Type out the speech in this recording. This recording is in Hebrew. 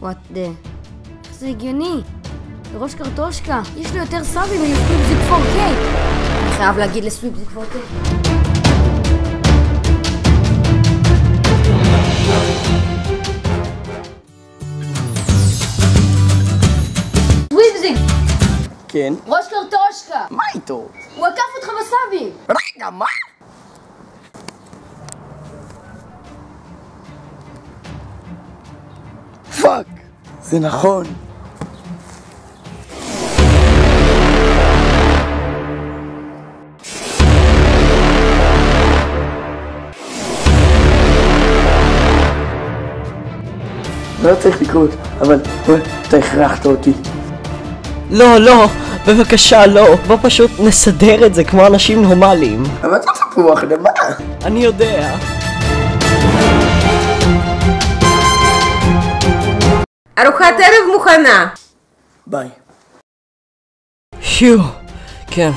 וואט דה. איך זה הגיוני? לראש קרטושקה, יש לו יותר סאבים מלסוויפזיק 4K. אני חייב להגיד לסוויפזיק 4K. סוויפזיק! כן? ראש קרטושקה! מה איתו? הוא עקף אותך בסאבים! רגע, מה? פאק! זה נכון. לא צריך לקרות, אבל אתה הכרחת אותי. לא, לא, בבקשה לא, בוא פשוט נסדר את זה כמו אנשים נורמליים. אבל אתה תפוח, למה? אני יודע. ארוחת ערב מוכנה. ביי. שיו, כן.